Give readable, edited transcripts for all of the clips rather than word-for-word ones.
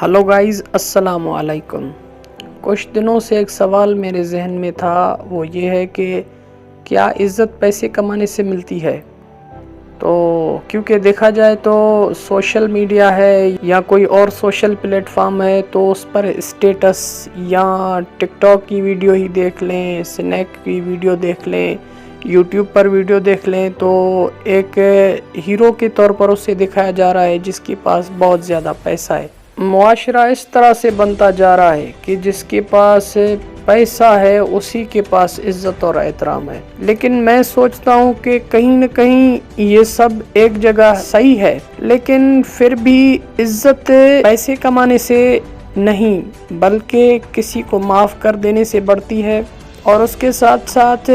Hello guys, अस्सलाम वालेकुम। कुछ दिनों से एक सवाल मेरे जहन में था, वो ये है कि क्या इज़्ज़त पैसे कमाने से मिलती है। तो क्योंकि देखा जाए तो सोशल मीडिया है या कोई और सोशल प्लेटफॉर्म है तो उस पर स्टेटस या टिकटॉक की वीडियो ही देख लें, स्नैक की वीडियो देख लें, यूट्यूब पर वीडियो देख लें तो एक हीरो के तौर पर उसे दिखाया जा रहा है जिसके पास बहुत ज़्यादा पैसा है। मुआशरा इस तरह से बनता जा रहा है कि जिसके पास पैसा है उसी के पास इज्जत और एहतराम है। लेकिन मैं सोचता हूँ कि कहीं न कहीं ये सब एक जगह सही है, लेकिन फिर भी इज्जत पैसे कमाने से नहीं बल्कि किसी को माफ़ कर देने से बढ़ती है। और उसके साथ साथ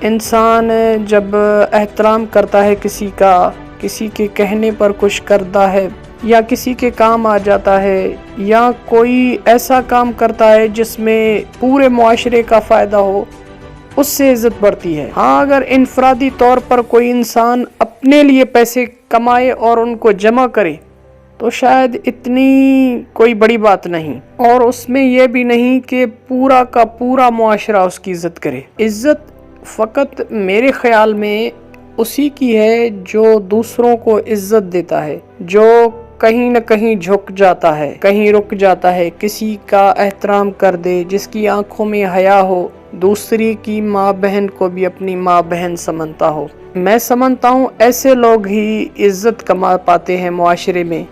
इंसान जब एहतराम करता है किसी का, किसी के कहने पर कुछ करता है या किसी के काम आ जाता है या कोई ऐसा काम करता है जिसमें पूरे मुआशरे का फ़ायदा हो, उससे इज़्ज़त बढ़ती है। हाँ, अगर इनफरादी तौर पर कोई इंसान अपने लिए पैसे कमाए और उनको जमा करे तो शायद इतनी कोई बड़ी बात नहीं, और उसमें यह भी नहीं कि पूरा का पूरा मुआशरा उसकी इज़्ज़त करे। इज़्ज़त फ़कत मेरे ख़्याल में उसी की है जो दूसरों को इज़्ज़त देता है, जो कहीं न कहीं झुक जाता है, कहीं रुक जाता है, किसी का एहतराम कर दे, जिसकी आंखों में हया हो, दूसरी की माँ बहन को भी अपनी माँ बहन समझता हो। मैं समझता हूँ ऐसे लोग ही इज़्ज़त कमा पाते हैं मुआशरे में।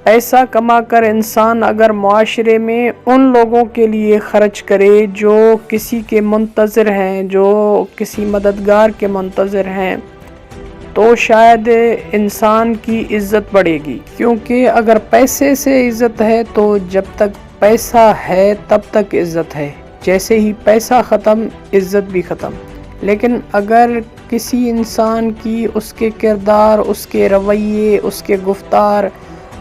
ऐसा कमा कर इंसान अगर मुआशरे में उन लोगों के लिए खर्च करे जो किसी के मुंतज़िर हैं, जो किसी मददगार के मुंतज़िर हैं, तो शायद इंसान की इज़्ज़त बढ़ेगी। क्योंकि अगर पैसे से इज़्ज़त है तो जब तक पैसा है तब तक इज़्ज़त है, जैसे ही पैसा ख़त्म इज़्ज़त भी ख़त्म। लेकिन अगर किसी इंसान की उसके किरदार, उसके रवैये, उसके गुफ्तार,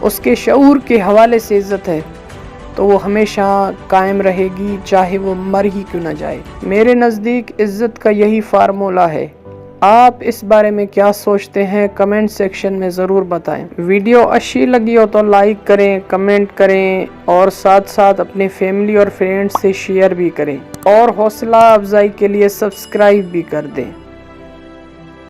उसके शऊर के हवाले से इज़्ज़त है तो वो हमेशा कायम रहेगी, चाहे वो मर ही क्यों ना जाए। मेरे नज़दीक इज़्ज़त का यही फार्मूला है। आप इस बारे में क्या सोचते हैं, कमेंट सेक्शन में ज़रूर बताएं। वीडियो अच्छी लगी हो तो लाइक करें, कमेंट करें और साथ साथ अपने फैमिली और फ्रेंड्स से शेयर भी करें, और हौसला अफजाई के लिए सब्सक्राइब भी कर दें।